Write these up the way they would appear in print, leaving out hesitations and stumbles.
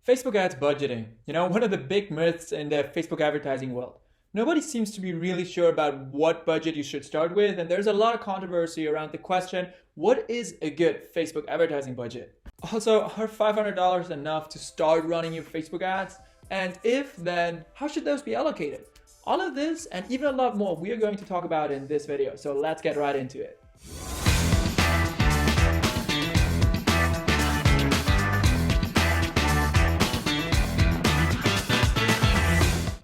Facebook ads budgeting, one of the big myths in the Facebook advertising world. Nobody seems to be really sure about what budget you should start with, and there's a lot of controversy around the question, what is a good Facebook advertising budget? Also, are $500 enough to start running your Facebook ads? And if, then how should those be allocated? All of this and even a lot more we are going to talk about in this video, so let's get right into it.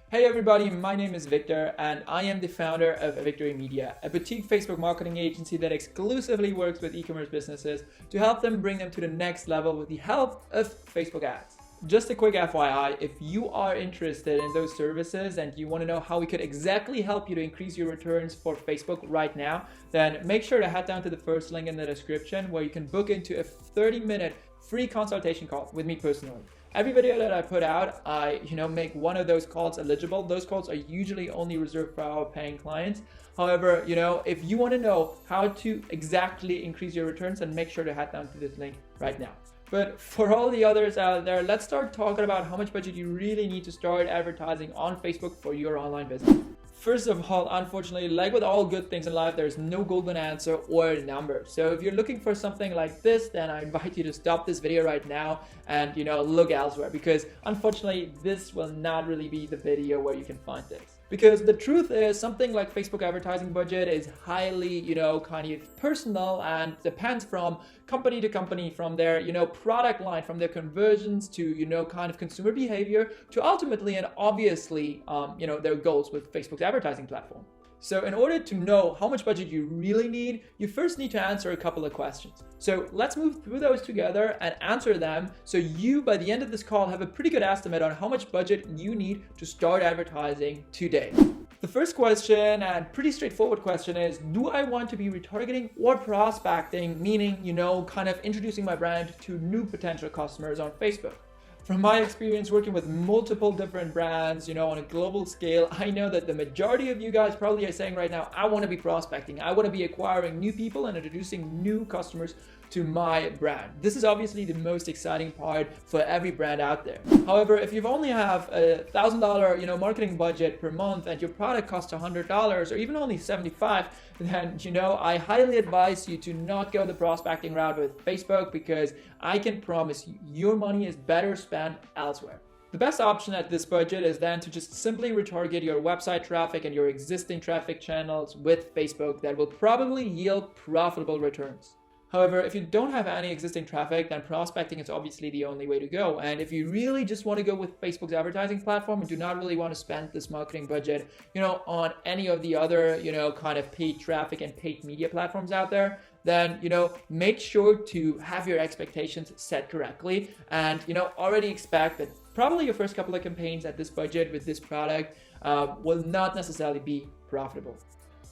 Hey everybody, my name is Victor and I am the founder of VictoryMedia, a boutique Facebook marketing agency that exclusively works with e-commerce businesses to help them bring them to the next level with the help of Facebook ads. Just a quick FYI, if you are interested in those services and you want to know how we could exactly help you to increase your returns for Facebook right now, then make sure to head down to the first link in the description where you can book into a 30-minute free consultation call with me personally. Every video that I put out, I make one of those calls eligible. Those calls are usually only reserved for our paying clients. However, if you want to know how to exactly increase your returns, then make sure to head down to this link right now. But for all the others out there, let's start talking about how much budget you really need to start advertising on Facebook for your online business. First of all, unfortunately, like with all good things in life, there's no golden answer or number. So if you're looking for something like this, then I invite you to stop this video right now and look elsewhere, because unfortunately, this will not really be the video where you can find this. Because the truth is, something like Facebook advertising budget is highly, kind of personal and depends from company to company, from their, product line, from their conversions to, kind of consumer behavior to ultimately and obviously, their goals with Facebook's advertising platform. So in order to know how much budget you really need, you first need to answer a couple of questions. So let's move through those together and answer them so you, by the end of this call, have a pretty good estimate on how much budget you need to start advertising today. The first question, and pretty straightforward question, is do I want to be retargeting or prospecting, meaning, kind of introducing my brand to new potential customers on Facebook? From my experience working with multiple different brands, on a global scale, I know that the majority of you guys probably are saying right now, I want to be prospecting. I want to be acquiring new people and introducing new customers to my brand. This is obviously the most exciting part for every brand out there. However, if you've only have a $1,000, marketing budget per month and your product costs $100 or even only $75, then, I highly advise you to not go the prospecting route with Facebook, because I can promise you your money is better spent elsewhere. The best option at this budget is then to just simply retarget your website traffic and your existing traffic channels with Facebook that will probably yield profitable returns. However, if you don't have any existing traffic, then prospecting is obviously the only way to go. And if you really just want to go with Facebook's advertising platform and do not really want to spend this marketing budget, on any of the other, kind of paid traffic and paid media platforms out there, then, make sure to have your expectations set correctly and, already expect that probably your first couple of campaigns at this budget with this product will not necessarily be profitable.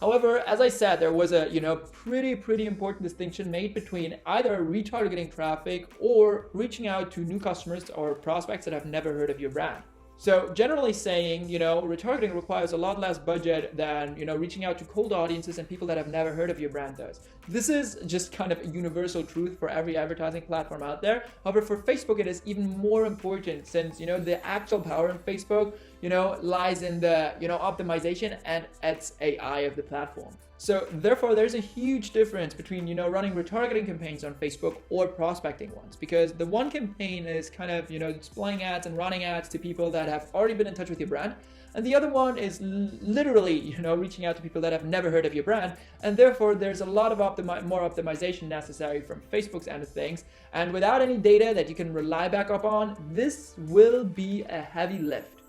However, as I said, there was a pretty important distinction made between either retargeting traffic or reaching out to new customers or prospects that have never heard of your brand. So generally saying, retargeting requires a lot less budget than, reaching out to cold audiences and people that have never heard of your brand does. This is just kind of a universal truth for every advertising platform out there. However, for Facebook, it is even more important since, the actual power in Facebook, lies in the, optimization and its AI of the platform. So therefore, there's a huge difference between, running retargeting campaigns on Facebook or prospecting ones, because the one campaign is kind of, displaying ads and running ads to people that have already been in touch with your brand. And the other one is literally, reaching out to people that have never heard of your brand. And therefore, there's a lot of more optimization necessary from Facebook's end of things. And without any data that you can rely back up on, this will be a heavy lift.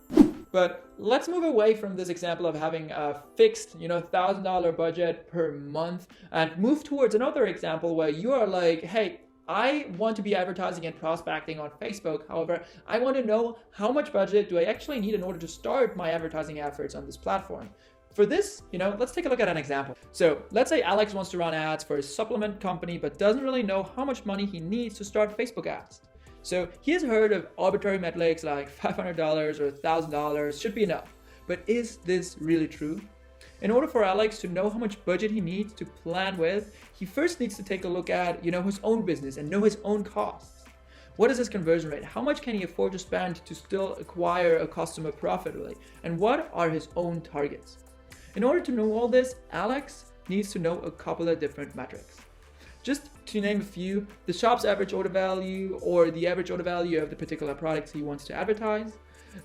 But let's move away from this example of having a fixed, $1,000 budget per month and move towards another example where you are like, hey, I want to be advertising and prospecting on Facebook. However, I want to know how much budget do I actually need in order to start my advertising efforts on this platform. For this, let's take a look at an example. So let's say Alex wants to run ads for a supplement company, but doesn't really know how much money he needs to start Facebook ads. So he has heard of arbitrary metrics like $500 or $1,000 should be enough. But is this really true? In order for Alex to know how much budget he needs to plan with, he first needs to take a look at, his own business and know his own costs. What is his conversion rate? How much can he afford to spend to still acquire a customer profitably? And what are his own targets? In order to know all this, Alex needs to know a couple of different metrics. Just to name a few, the shop's average order value or the average order value of the particular products he wants to advertise,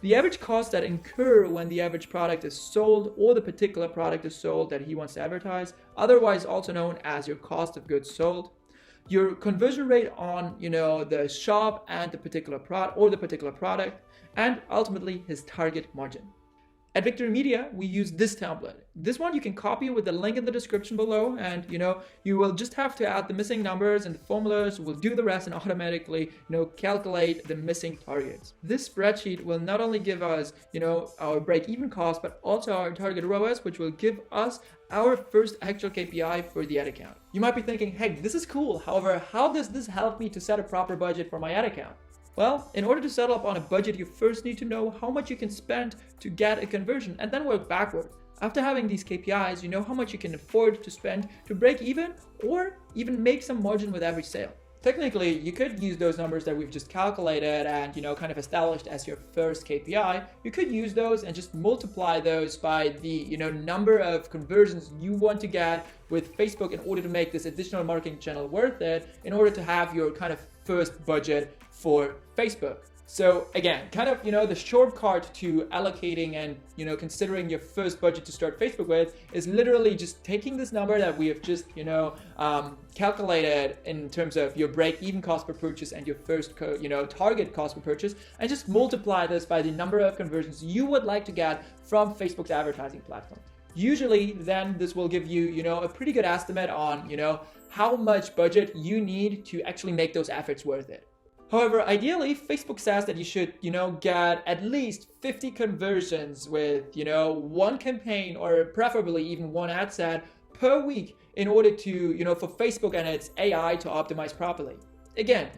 the average cost that incur when the average product is sold or the particular product is sold that he wants to advertise, otherwise also known as your cost of goods sold, your conversion rate on, the shop and the particular product or the particular product, and ultimately his target margin. At VictoryMedia, we use this template. This one you can copy with the link in the description below, and you will just have to add the missing numbers, and the formulas will do the rest and automatically calculate the missing targets. This spreadsheet will not only give us our break-even cost, but also our target ROAS, which will give us our first actual KPI for the ad account. You might be thinking, hey, this is cool. However, how does this help me to set a proper budget for my ad account? Well, in order to settle up on a budget, you first need to know how much you can spend to get a conversion and then work backward. After having these KPIs, you know how much you can afford to spend to break even or even make some margin with every sale. Technically, you could use those numbers that we've just calculated and kind of established as your first KPI. You could use those and just multiply those by the number of conversions you want to get with Facebook in order to make this additional marketing channel worth it, in order to have your kind of first budget for Facebook. So again, kind of the shortcut to allocating and considering your first budget to start Facebook with is literally just taking this number that we have just calculated in terms of your break-even cost per purchase and your first target cost per purchase, and just multiply this by the number of conversions you would like to get from Facebook's advertising platform. Usually then this will give you a pretty good estimate on how much budget you need to actually make those efforts worth it. However, ideally, Facebook says that you should, get at least 50 conversions with, one campaign or preferably even one ad set per week in order to, for Facebook and its AI to optimize properly. Again,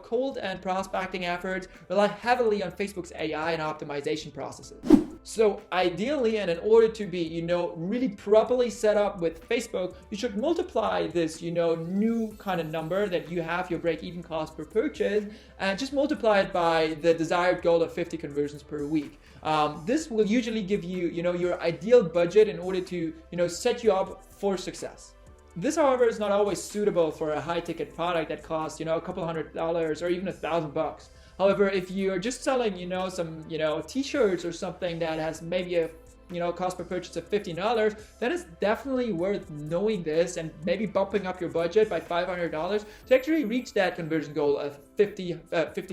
cold and prospecting efforts rely heavily on Facebook's AI and optimization processes. So ideally, and in order to be, really properly set up with Facebook, you should multiply this, new kind of number that you have, your break-even cost per purchase, and just multiply it by the desired goal of 50 conversions per week. This will usually give you, your ideal budget in order to, set you up for success. This, however, is not always suitable for a high-ticket product that costs, a couple $100 or even $1,000. However, if you're just selling, some, t-shirts or something that has maybe a, cost per purchase of $15, then it's definitely worth knowing this and maybe bumping up your budget by $500 to actually reach that conversion goal of 50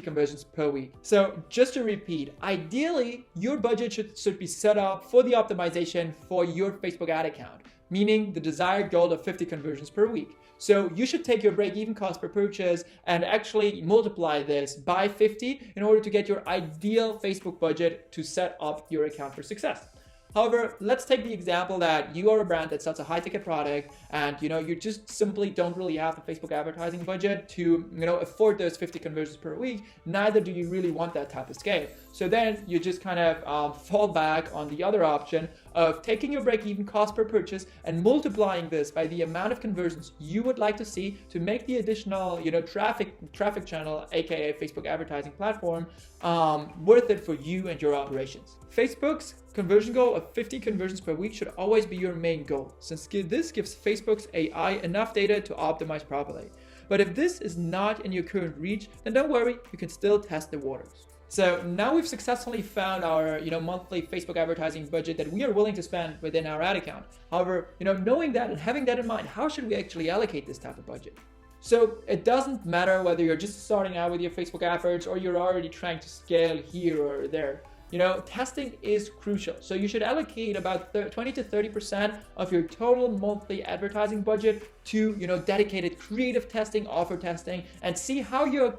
conversions per week. So just to repeat, ideally, your budget should be set up for the optimization for your Facebook ad account, meaning the desired goal of 50 conversions per week. So you should take your break-even cost per purchase and actually multiply this by 50 in order to get your ideal Facebook budget to set up your account for success. However, let's take the example that you are a brand that sells a high-ticket product and you just simply don't really have the Facebook advertising budget to afford those 50 conversions per week. Neither do you really want that type of scale. So then you just kind of fall back on the other option of taking your break-even cost per purchase and multiplying this by the amount of conversions you would like to see to make the additional traffic channel, aka Facebook advertising platform, worth it for you and your operations. Facebook's conversion goal of 50 conversions per week should always be your main goal, since this gives Facebook's AI enough data to optimize properly. But if this is not in your current reach, then don't worry, you can still test the waters. So now we've successfully found our monthly Facebook advertising budget that we are willing to spend within our ad account. However, knowing that and having that in mind, how should we actually allocate this type of budget? So it doesn't matter whether you're just starting out with your Facebook efforts or you're already trying to scale here or there. Testing is crucial. So you should allocate about 20 to 30% of your total monthly advertising budget to, dedicated creative testing, offer testing, and see how your,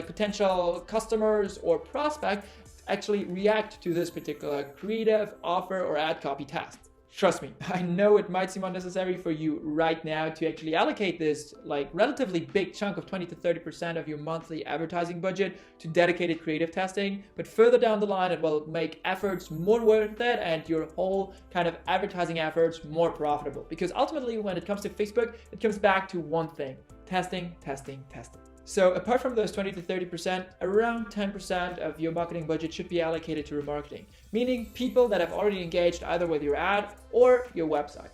potential customers or prospect actually react to this particular creative offer or ad copy test. Trust me, I know it might seem unnecessary for you right now to actually allocate this relatively big chunk of 20 to 30% of your monthly advertising budget to dedicated creative testing, but further down the line, it will make efforts more worth it and your whole kind of advertising efforts more profitable. Because ultimately, when it comes to Facebook, it comes back to one thing: testing, testing, testing. So apart from those 20 to 30%, around 10% of your marketing budget should be allocated to remarketing, meaning people that have already engaged either with your ad or your website.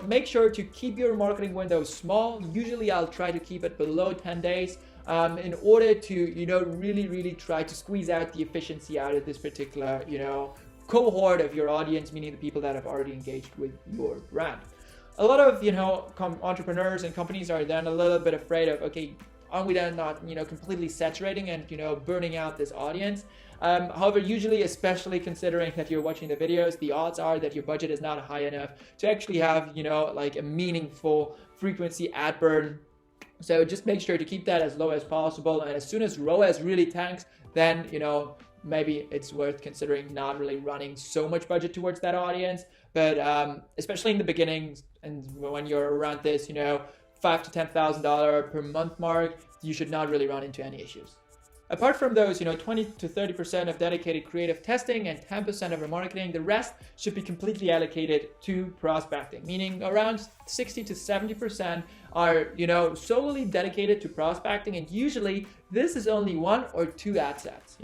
Make sure to keep your marketing window small. Usually I'll try to keep it below 10 days in order to, really try to squeeze out the efficiency out of this particular, cohort of your audience, meaning the people that have already engaged with your brand. A lot of, entrepreneurs and companies are then a little bit afraid of, okay, aren't we then not, completely saturating and, burning out this audience? However, usually, especially considering that you're watching the videos, the odds are that your budget is not high enough to actually have, like a meaningful frequency ad burn. So just make sure to keep that as low as possible. And as soon as ROAS really tanks, then, maybe it's worth considering not really running so much budget towards that audience. But especially in the beginning and when you're around this, $5,000 to $10,000 per month mark, you should not really run into any issues. Apart from those, 20 to 30% of dedicated creative testing and 10% of remarketing, the rest should be completely allocated to prospecting, meaning around 60 to 70% are, solely dedicated to prospecting. And usually this is only 1 or 2 ad sets,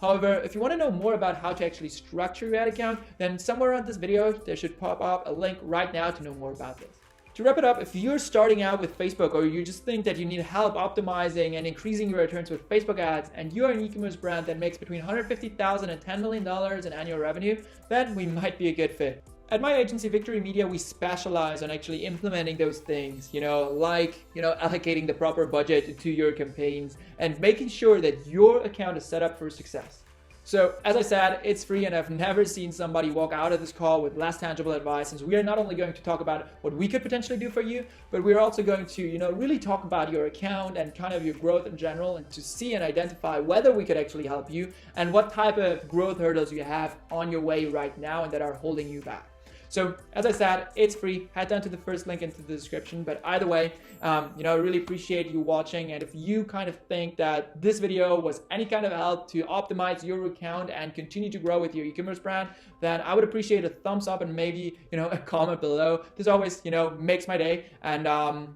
However, if you want to know more about how to actually structure your ad account, then somewhere on this video, there should pop up a link right now to know more about this. To wrap it up, if you're starting out with Facebook or you just think that you need help optimizing and increasing your returns with Facebook ads and you are an e-commerce brand that makes between $150,000 and $10 million in annual revenue, then we might be a good fit. At my agency, VictoryMedia, we specialize on actually implementing those things, allocating the proper budget to your campaigns and making sure that your account is set up for success. So as I said, it's free, and I've never seen somebody walk out of this call with less tangible advice, since we are not only going to talk about what we could potentially do for you, but we're also going to, really talk about your account and kind of your growth in general, and to see and identify whether we could actually help you and what type of growth hurdles you have on your way right now and that are holding you back. So as I said, it's free. Head down to the first link into the description. But either way, I really appreciate you watching. And if you kind of think that this video was any kind of help to optimize your account and continue to grow with your e-commerce brand, then I would appreciate a thumbs up and maybe, a comment below. This always, makes my day. And on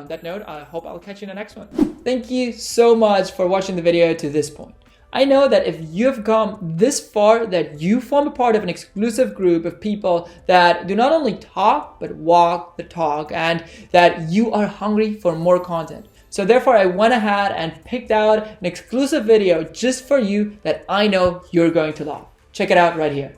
that note, I hope I'll catch you in the next one. Thank you so much for watching the video to this point. I know that if you've come this far, that you form a part of an exclusive group of people that do not only talk, but walk the talk, and that you are hungry for more content. So therefore, I went ahead and picked out an exclusive video just for you that I know you're going to love. Check it out right here.